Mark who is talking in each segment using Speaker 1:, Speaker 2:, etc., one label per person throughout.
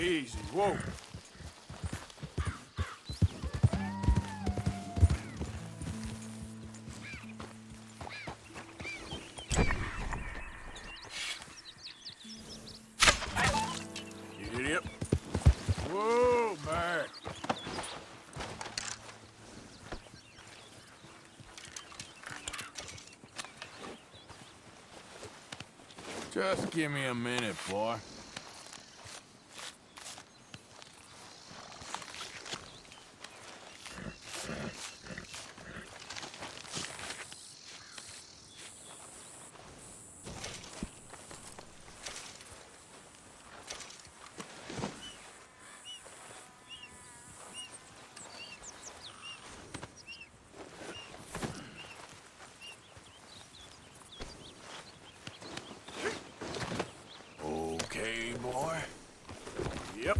Speaker 1: Easy, whoa. You idiot. Whoa, back. Just give me a minute, boy. Okay, boy. Yep.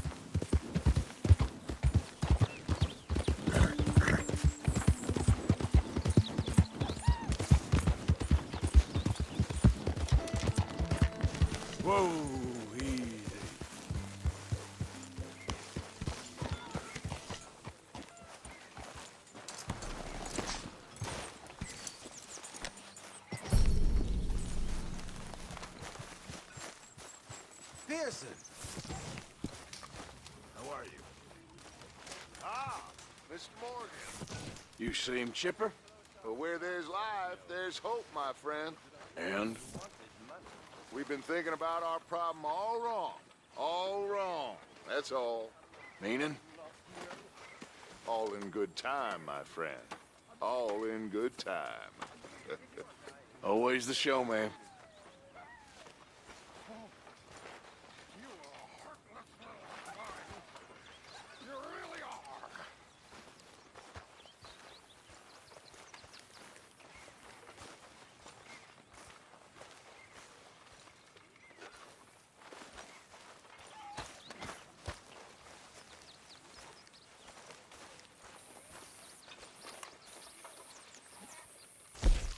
Speaker 1: Whoa, easy.
Speaker 2: Pearson! How are you? Ah, Mr. Morgan.
Speaker 1: You seem chipper?
Speaker 2: Well, where there's life, there's hope, my friend.
Speaker 1: And?
Speaker 2: We've been thinking about our problem all wrong. All wrong. That's all.
Speaker 1: Meaning?
Speaker 2: All in good time, my friend. All in good time.
Speaker 1: Always the showman.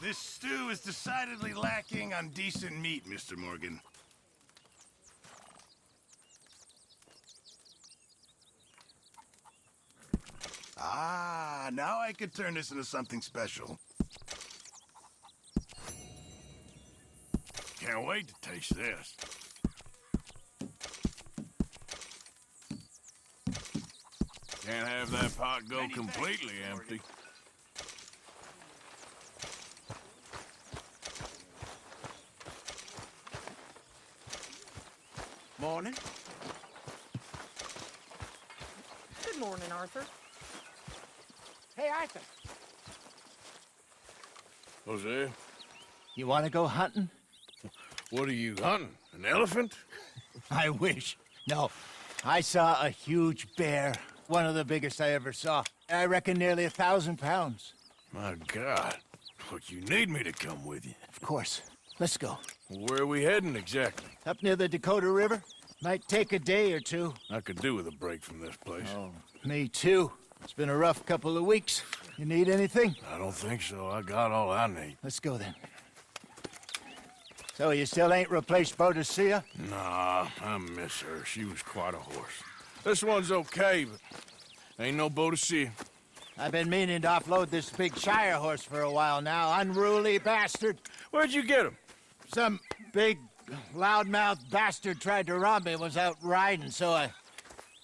Speaker 3: This stew is decidedly lacking on decent meat, Mr. Morgan. Ah, now I could turn this into something special. Can't wait to taste this.
Speaker 1: Can't have that pot go completely empty.
Speaker 3: Morning.
Speaker 4: Good morning, Arthur. Hey, Arthur.
Speaker 1: Hosea,
Speaker 5: You want to go hunting?
Speaker 1: what are you hunting? An elephant?
Speaker 5: I wish. No. I saw a huge bear. One of the biggest I ever saw. I reckon nearly 1,000 pounds.
Speaker 1: My God. Look, you need me to come with you.
Speaker 5: Of course. Let's go.
Speaker 1: Where are we heading exactly?
Speaker 5: Up near the Dakota River? Might take a day or two.
Speaker 1: I could do with a break from this place.
Speaker 5: Oh, me too. It's been a rough couple of weeks. You need anything?
Speaker 1: I don't think so. I got all I need.
Speaker 5: Let's go then. So you still ain't replaced Boadicea?
Speaker 1: Nah, I miss her. She was quite a horse. This one's okay, but ain't no Boadicea.
Speaker 5: I've been meaning to offload this big Shire horse for a while now. Unruly bastard.
Speaker 1: Where'd you get him?
Speaker 5: Some big, loudmouth bastard tried to rob me, was out riding, so I...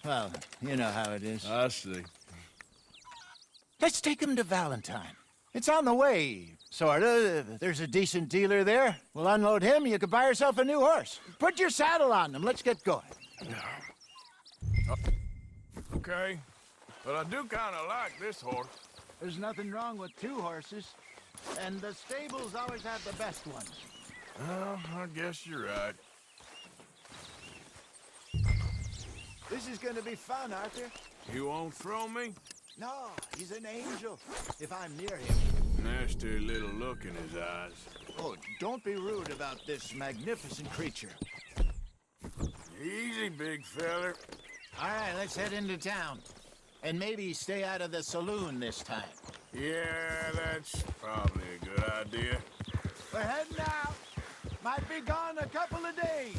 Speaker 5: Well, you know how it is.
Speaker 1: I see.
Speaker 5: Let's take him to Valentine. It's on the way, sorta. There's a decent dealer there. We'll unload him, you can buy yourself a new horse. Put your saddle on him, let's get going.
Speaker 1: Okay, but I do kind of like this horse.
Speaker 5: There's nothing wrong with two horses, and the stables always have the best ones.
Speaker 1: Well, I guess you're right.
Speaker 5: This is gonna be fun, Arthur.
Speaker 1: You won't throw me?
Speaker 5: No, he's an angel, if I'm near him.
Speaker 1: Nasty little look in his eyes.
Speaker 5: Oh, don't be rude about this magnificent creature.
Speaker 1: Easy, big feller.
Speaker 5: All right, let's head into town. And maybe stay out of the saloon this time.
Speaker 1: Yeah, that's probably a good idea.
Speaker 5: We're heading out. Might be gone a couple of days.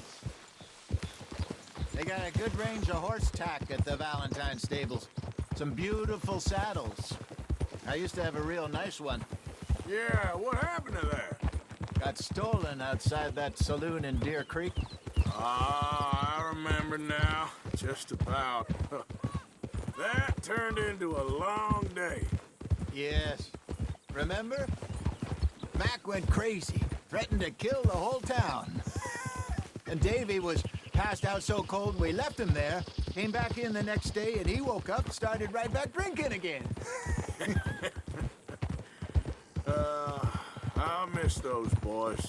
Speaker 5: They got a good range of horse tack at the Valentine stables. Some beautiful saddles. I used to have a real nice one.
Speaker 1: Yeah, what happened to that?
Speaker 5: Got stolen outside that saloon in Deer Creek.
Speaker 1: Ah, I remember now. Just about. That turned into a long day.
Speaker 5: Yes. Remember? Mac went crazy, threatened to kill the whole town. And Davy was passed out so cold we left him there, came back in the next day, and he woke up, started right back drinking again.
Speaker 1: I miss those boys.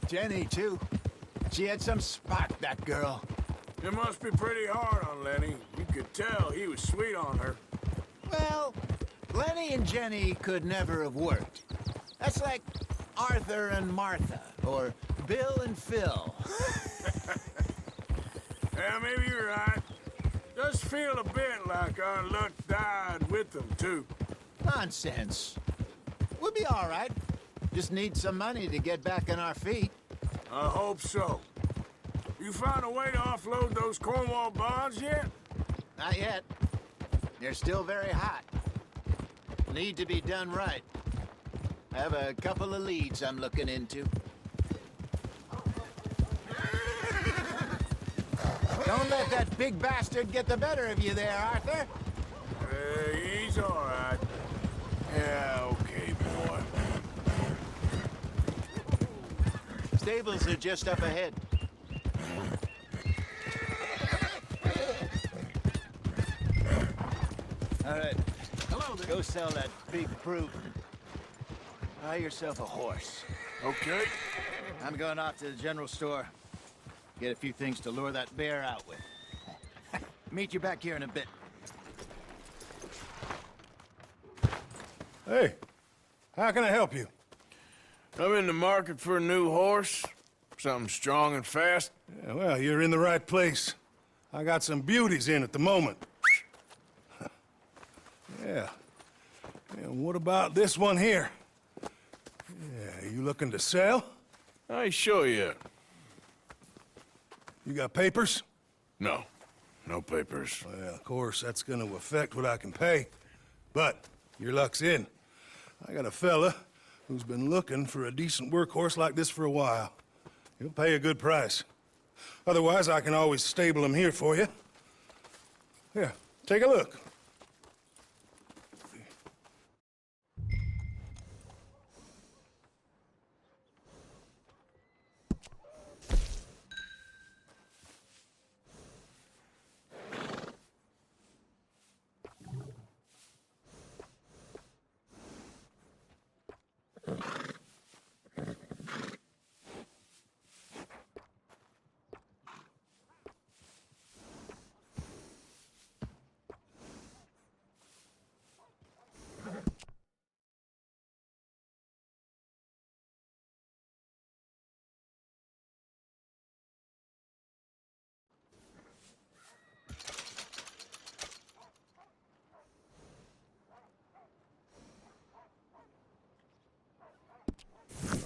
Speaker 5: Jenny, too. She had some spark, that girl.
Speaker 1: It must be pretty hard on Lenny. You could tell he was sweet on her.
Speaker 5: Well, Lenny and Jenny could never have worked. That's like Arthur and Martha, or Bill and Phil.
Speaker 1: Yeah, maybe you're right. Does feel a bit like our luck died with them, too.
Speaker 5: Nonsense. We'll be all right. Just need some money to get back on our feet.
Speaker 1: I hope so. You found a way to offload those Cornwall bonds yet?
Speaker 5: Not yet. They're still very hot. Need to be done right. I have a couple of leads I'm looking into. Don't let that big bastard get the better of you there, Arthur.
Speaker 1: He's all right. Yeah, okay, boy.
Speaker 5: Stables are just up ahead. All right. Hello there. Go sell that big brute. Buy yourself a horse.
Speaker 1: Okay.
Speaker 5: I'm going off to the general store. Get a few things to lure that bear out with. Meet you back here in a bit.
Speaker 6: Hey, how can I help you?
Speaker 1: I'm in the market for a new horse. Something strong and fast.
Speaker 6: Yeah, well, you're in the right place. I got some beauties in at the moment. Yeah. And what about this one here? Yeah, you looking to sell?
Speaker 1: I show you.
Speaker 6: You got papers?
Speaker 1: No. No papers.
Speaker 6: Well, of course, that's gonna affect what I can pay. But your luck's in. I got a fella who's been looking for a decent workhorse like this for a while. He'll pay a good price. Otherwise, I can always stable him here for you. Here, take a look.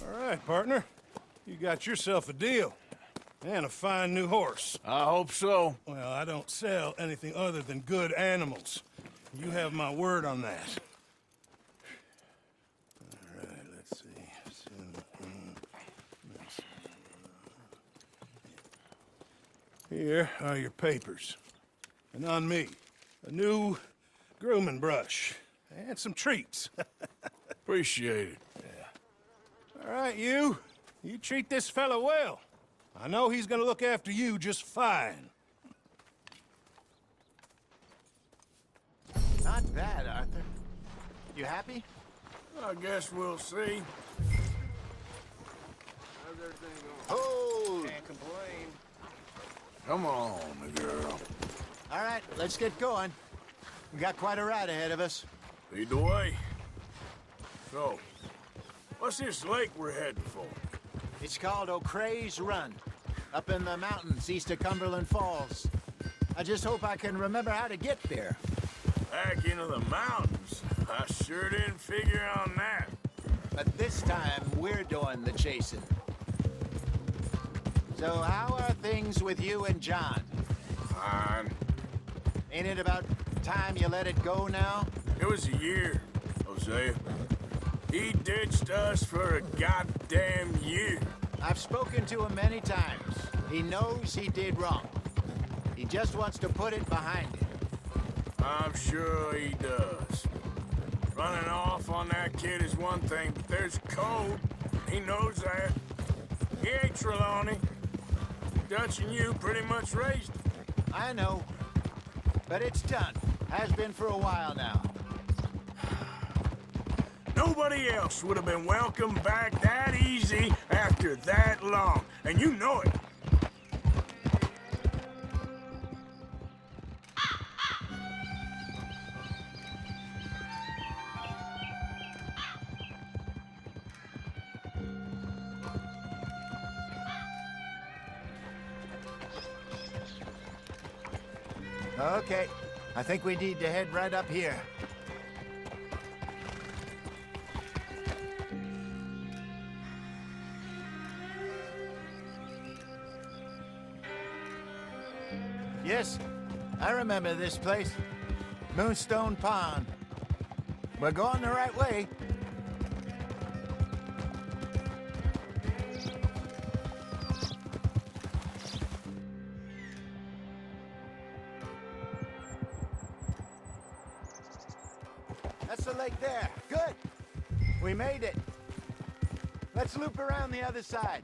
Speaker 6: All right, partner. You got yourself a deal. And a fine new horse.
Speaker 1: I hope so.
Speaker 6: Well, I don't sell anything other than good animals. You have my word on that. All right, let's see. Here are your papers. And on me, a new grooming brush. And some treats.
Speaker 1: Appreciate it.
Speaker 6: All right, you. You treat this fella well. I know he's gonna look after you just fine.
Speaker 5: Not bad, Arthur. You happy?
Speaker 1: I guess we'll see. How's everything going?
Speaker 5: Oh!
Speaker 4: Can't complain.
Speaker 1: Come on, girl.
Speaker 5: All right, let's get going. We got quite a ride ahead of us.
Speaker 1: Lead the way. So, what's this lake we're heading for?
Speaker 5: It's called O'Creagh's Run, up in the mountains east of Cumberland Falls. I just hope I can remember how to get there.
Speaker 1: Back into the mountains? I sure didn't figure on that.
Speaker 5: But this time, we're doing the chasing. So how are things with you and John? Ain't it about time you let it go now?
Speaker 1: It was a year, Hosea. He ditched us for a goddamn year.
Speaker 5: I've spoken to him many times. He knows he did wrong. He just wants to put it behind him.
Speaker 1: I'm sure he does. Running off on that kid is one thing, but there's code. He knows that. He ain't Trelawney. Dutch and you pretty much raised him.
Speaker 5: I know. But it's done. Has been for a while now.
Speaker 1: Nobody else would have been welcomed back that easy after that long, and you know it.
Speaker 5: Okay. I think we need to head right up here. Yes, I remember this place. Moonstone Pond. We're going the right way. That's the lake there. Good. We made it. Let's loop around the other side.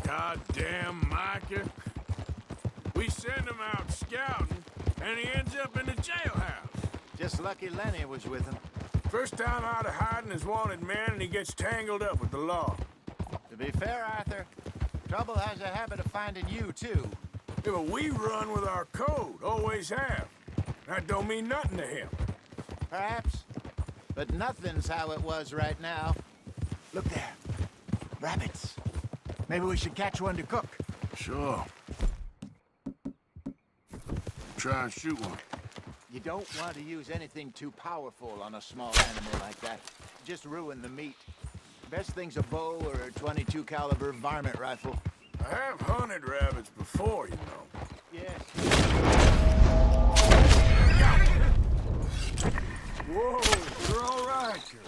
Speaker 1: Goddamn Micah. We send him out scouting, and he ends up in the jailhouse.
Speaker 5: Just lucky Lenny was with him.
Speaker 1: First time out of hiding as wanted man, and he gets tangled up with the law.
Speaker 5: To be fair, Arthur, trouble has a habit of finding you, too.
Speaker 1: Yeah, but we run with our code, always have. That don't mean nothing to him.
Speaker 5: Perhaps. But nothing's how it was right now. Look there. Rabbits. Maybe we should catch one to cook.
Speaker 1: Sure. Try and shoot one.
Speaker 5: You don't want to use anything too powerful on a small animal like that. Just ruin the meat. Best thing's a bow or a .22 caliber varmint rifle.
Speaker 1: I have hunted rabbits before, you know.
Speaker 5: Yes.
Speaker 1: Whoa, you're all right, girl.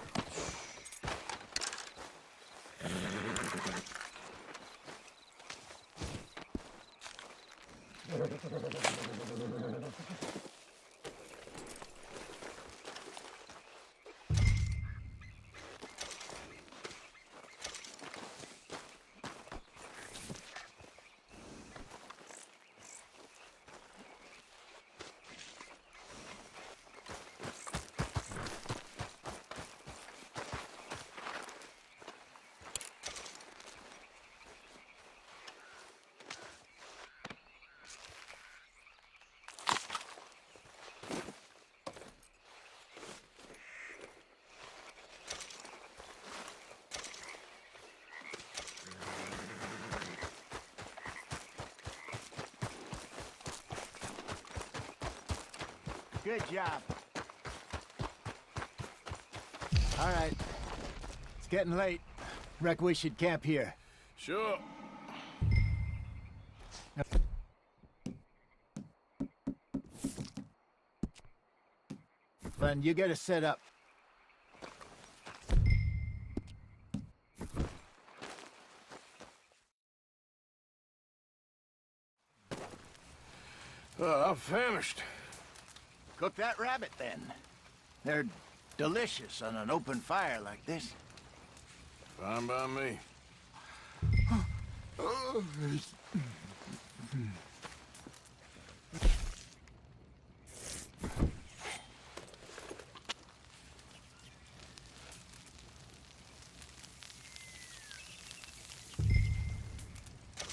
Speaker 5: Good job. All right. It's getting late. Reckon we should camp here.
Speaker 1: Sure.
Speaker 5: Then you get us set up.
Speaker 1: I'm famished.
Speaker 5: Cook that rabbit, then. They're delicious on an open fire like this.
Speaker 1: Fine by me.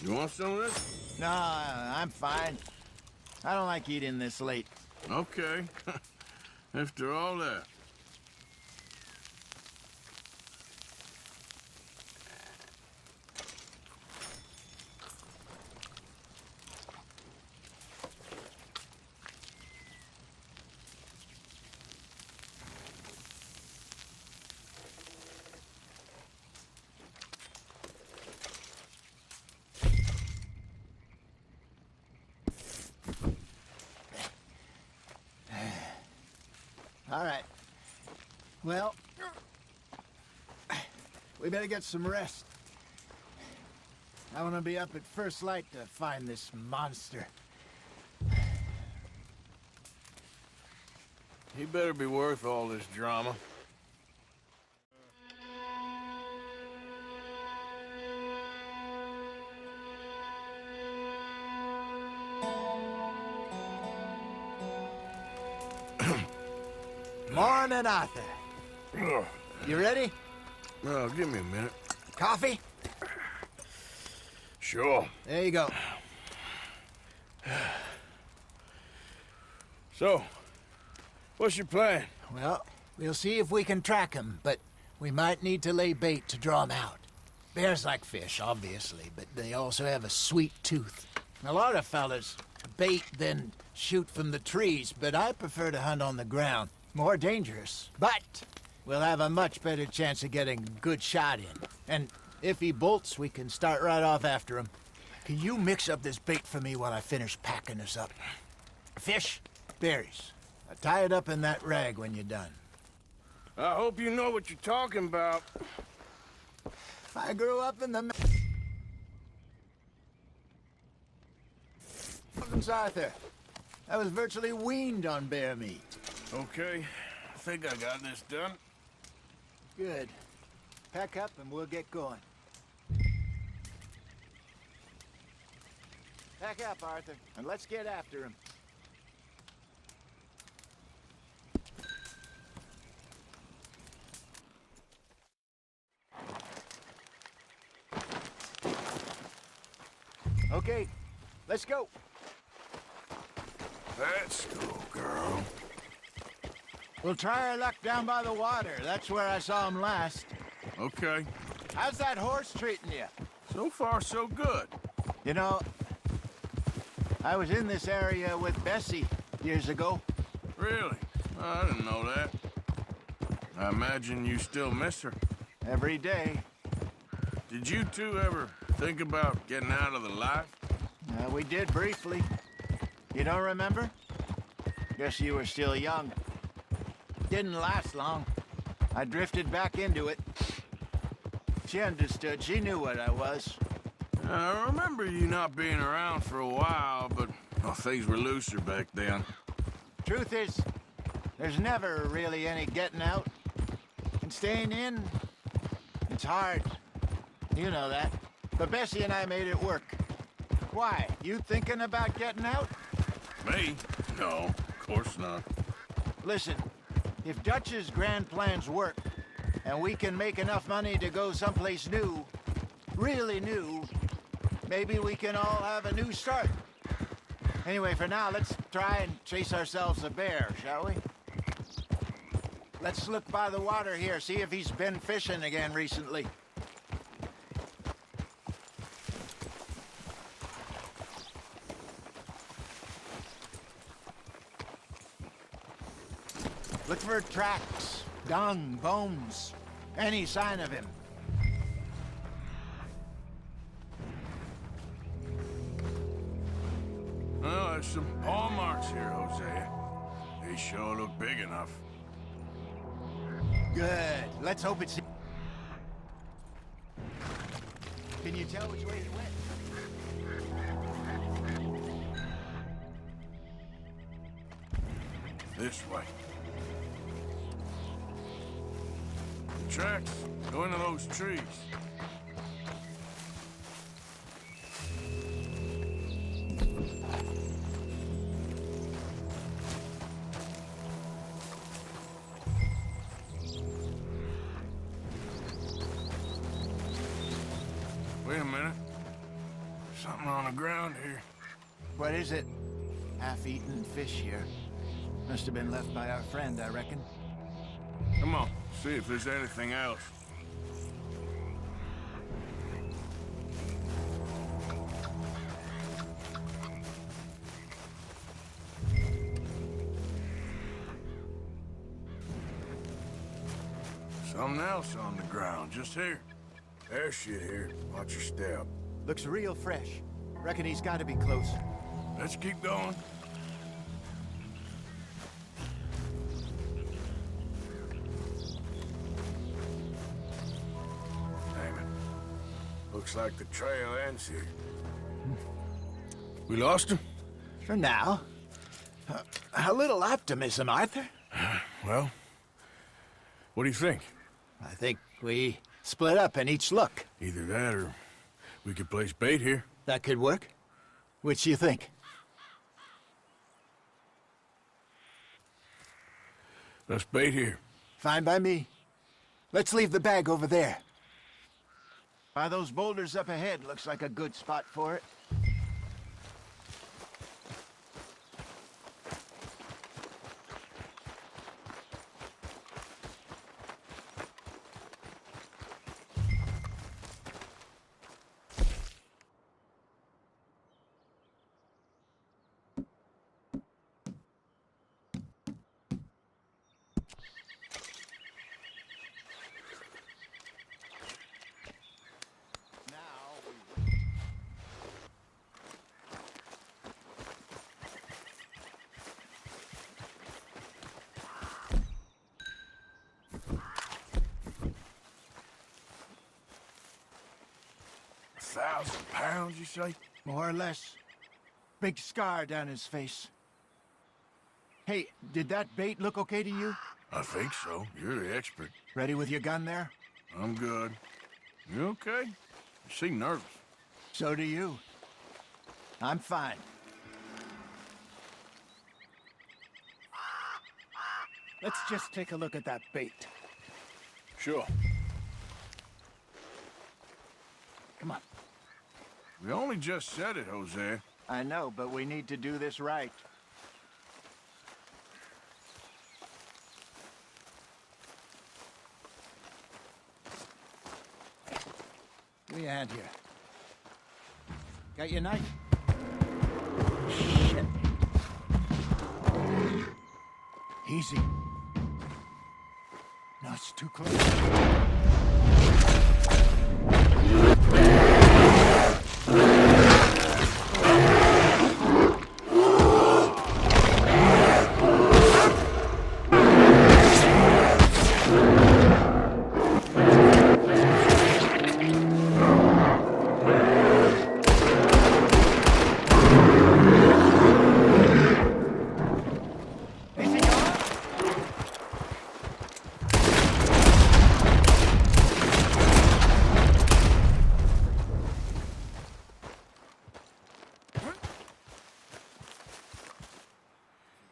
Speaker 1: You want some of this?
Speaker 5: No, I'm fine. I don't like eating this late.
Speaker 1: Okay. After all that.
Speaker 5: Well, we better get some rest. I want to be up at first light to find this monster.
Speaker 1: He better be worth all this drama.
Speaker 5: Morning, Arthur. You ready?
Speaker 1: Well, give me a minute.
Speaker 5: Coffee?
Speaker 1: Sure.
Speaker 5: There you go.
Speaker 1: So, what's your plan?
Speaker 5: Well, we'll see if we can track him, but we might need to lay bait to draw him out. Bears like fish, obviously, but they also have a sweet tooth. A lot of fellas bait, then shoot from the trees, but I prefer to hunt on the ground. More dangerous, but we'll have a much better chance of getting a good shot in. And if he bolts, we can start right off after him. Can you mix up this bait for me while I finish packing this up? Fish, berries. Tie it up in that rag when you're done.
Speaker 1: I hope you know what you're talking about.
Speaker 5: I grew up in the mountains, Arthur. I was virtually weaned on bear meat.
Speaker 1: Okay, I think I got this done.
Speaker 5: Good. Pack up and we'll get going. Pack up, Arthur, and let's get after him. Okay, let's go.
Speaker 1: Let's go, girl.
Speaker 5: We'll try our luck down by the water. That's where I saw him last.
Speaker 1: Okay.
Speaker 5: How's that horse treating you?
Speaker 1: So far, so good.
Speaker 5: You know, I was in this area with Bessie years ago.
Speaker 1: Really? I didn't know that. I imagine you still miss her.
Speaker 5: Every day.
Speaker 1: Did you two ever think about getting out of the life?
Speaker 5: We did briefly. You don't remember? Guess you were still young. Didn't last long. I drifted back into it. She understood. She knew what I was.
Speaker 1: I remember you not being around for a while, but well, things were looser back then.
Speaker 5: Truth is, there's never really any getting out. And staying in, it's hard. You know that. But Bessie and I made it work. Why? You thinking about getting out?
Speaker 1: Me? No, of course not.
Speaker 5: Listen, if Dutch's grand plans work, and we can make enough money to go someplace new, really new, maybe we can all have a new start. Anyway, for now, let's try and chase ourselves a bear, shall we? Let's look by the water here, see if he's been fishing again recently. Look for tracks, dung, bones, any sign of him.
Speaker 1: Well, there's some paw marks here, Hosea. They sure look big enough.
Speaker 5: Good. Let's hope it's... Can you tell which way he went?
Speaker 1: This way. Tracks go into those trees. Wait a minute. Something on the ground here.
Speaker 5: What is it? Half-eaten fish here. Must have been left by our friend, I reckon.
Speaker 1: Come on, see if there's anything else. Something else on the ground, just here. There's shit here. Watch your step.
Speaker 5: Looks real fresh. Reckon he's got to be close.
Speaker 1: Let's keep going. Looks like the trail ends here.
Speaker 6: We lost him?
Speaker 5: For now. A little optimism, Arthur.
Speaker 1: Well, what do you think?
Speaker 5: I think we split up and each look.
Speaker 1: Either that or we could place bait here.
Speaker 5: That could work. Which do you think?
Speaker 1: Let's bait here.
Speaker 5: Fine by me. Let's leave the bag over there. By those boulders up ahead, looks like a good spot for it.
Speaker 1: £1,000, you say?
Speaker 5: More or less. Big scar down his face. Hey, did that bait look okay to you?
Speaker 1: I think so. You're the expert.
Speaker 5: Ready with your gun there?
Speaker 1: I'm good. You okay? You seem nervous.
Speaker 5: So do you. I'm fine. Let's just take a look at that bait.
Speaker 1: Sure.
Speaker 5: Come on.
Speaker 1: We only just said it, Hosea.
Speaker 5: I know, but we need to do this right. Give me a hand here. Got your knife? Shit. Easy. No, it's too close.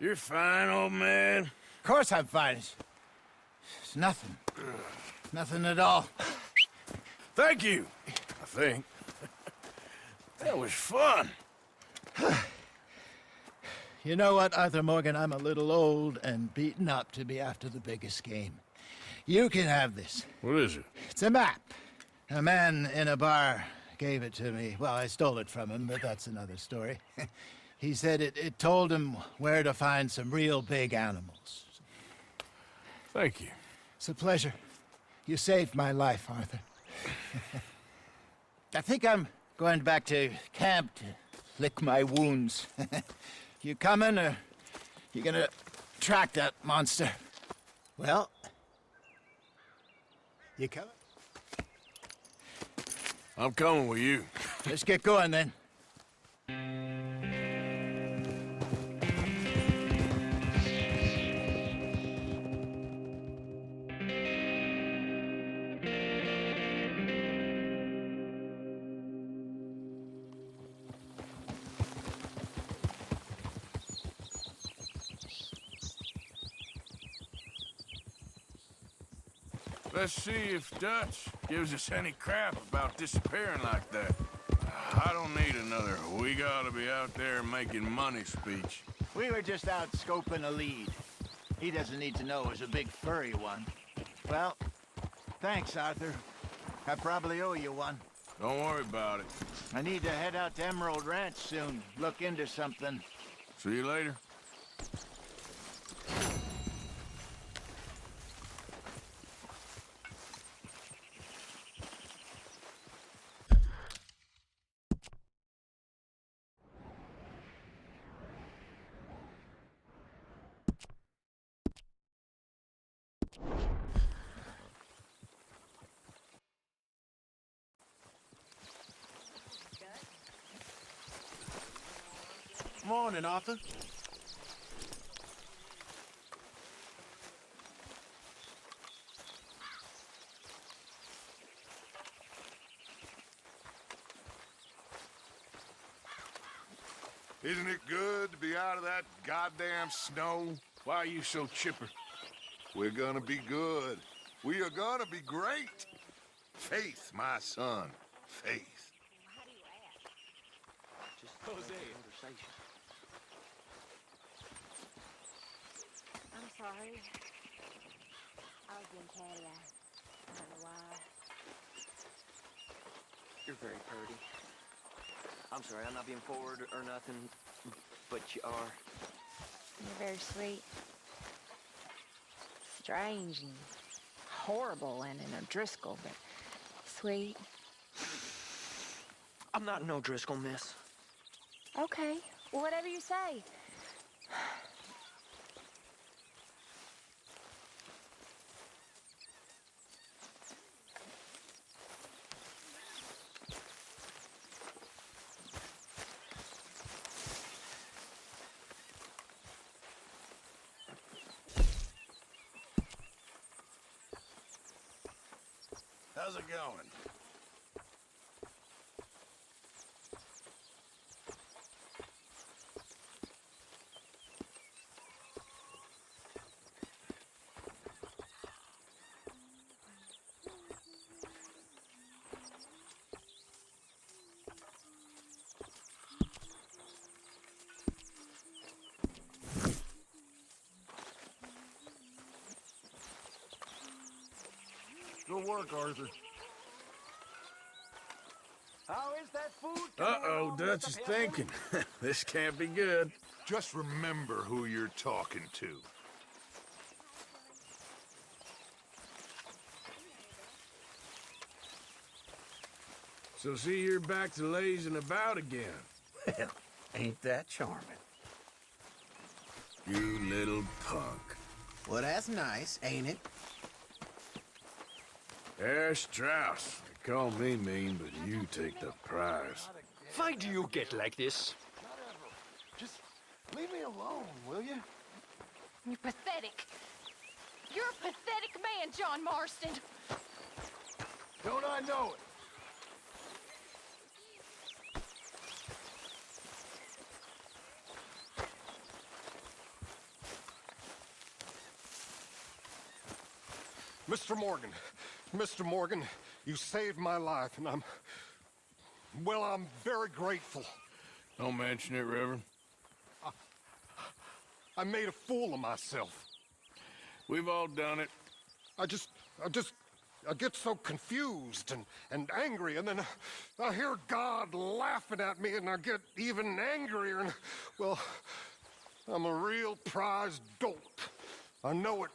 Speaker 1: You're fine, old man.
Speaker 5: Of course I'm fine. It's nothing. Nothing at all.
Speaker 1: Thank you, I think. That was fun.
Speaker 5: You know what, Arthur Morgan? I'm a little old and beaten up to be after the biggest game. You can have this.
Speaker 1: What is it?
Speaker 5: It's a map. A man in a bar gave it to me. Well, I stole it from him, but that's another story. He said it told him where to find some real big animals.
Speaker 1: Thank you.
Speaker 5: It's a pleasure. You saved my life, Arthur. I think I'm going back to camp to lick my wounds. You coming, or you gonna track that monster? Well, you coming?
Speaker 1: I'm coming with you.
Speaker 5: Let's get going, then.
Speaker 1: Let's see if Dutch gives us any crap about disappearing like that. I don't need another "we gotta be out there making money" speech.
Speaker 5: We were just out scoping a lead. He doesn't need to know it was a big furry one. Well, thanks, Arthur. I probably owe you one.
Speaker 1: Don't worry about it.
Speaker 5: I need to head out to Emerald Ranch soon. Look into something.
Speaker 1: See you later.
Speaker 5: Morning, Arthur.
Speaker 2: Isn't it good to be out of that goddamn snow?
Speaker 1: Why are you so chipper?
Speaker 2: We're gonna be good. We are gonna be great. Faith, my son. Faith.
Speaker 4: Hosea.
Speaker 7: I'm sorry. I was being catty. I don't know why.
Speaker 8: You're very pretty. I'm sorry, I'm not being forward or nothing, but you are.
Speaker 7: You're very sweet. Strange and horrible and an O'Driscoll, but sweet.
Speaker 8: I'm not an O'Driscoll, miss.
Speaker 7: Okay, well, whatever you say.
Speaker 3: How's it going?
Speaker 1: Good work, Arthur.
Speaker 4: How is that food?
Speaker 1: Uh-oh, Dutch is thinking. This can't be good.
Speaker 2: Just remember who you're talking to.
Speaker 1: So see, you're back to lazing about again.
Speaker 5: Well, ain't that charming?
Speaker 1: You little punk.
Speaker 5: Well, that's nice, ain't it?
Speaker 1: Herr Strauss. They call me mean, but you take the prize.
Speaker 8: Why do you get like this?
Speaker 3: Just leave me alone, will you?
Speaker 9: You're pathetic. You're a pathetic man, John Marston.
Speaker 3: Don't I know it?
Speaker 10: Mr. Morgan, you saved my life, and I'm very grateful.
Speaker 1: Don't mention it, Reverend.
Speaker 10: I made a fool of myself.
Speaker 1: We've all done it.
Speaker 10: I get so confused and angry, and then I hear God laughing at me, and I get even angrier, and, well, I'm a real prize dolt. I know it.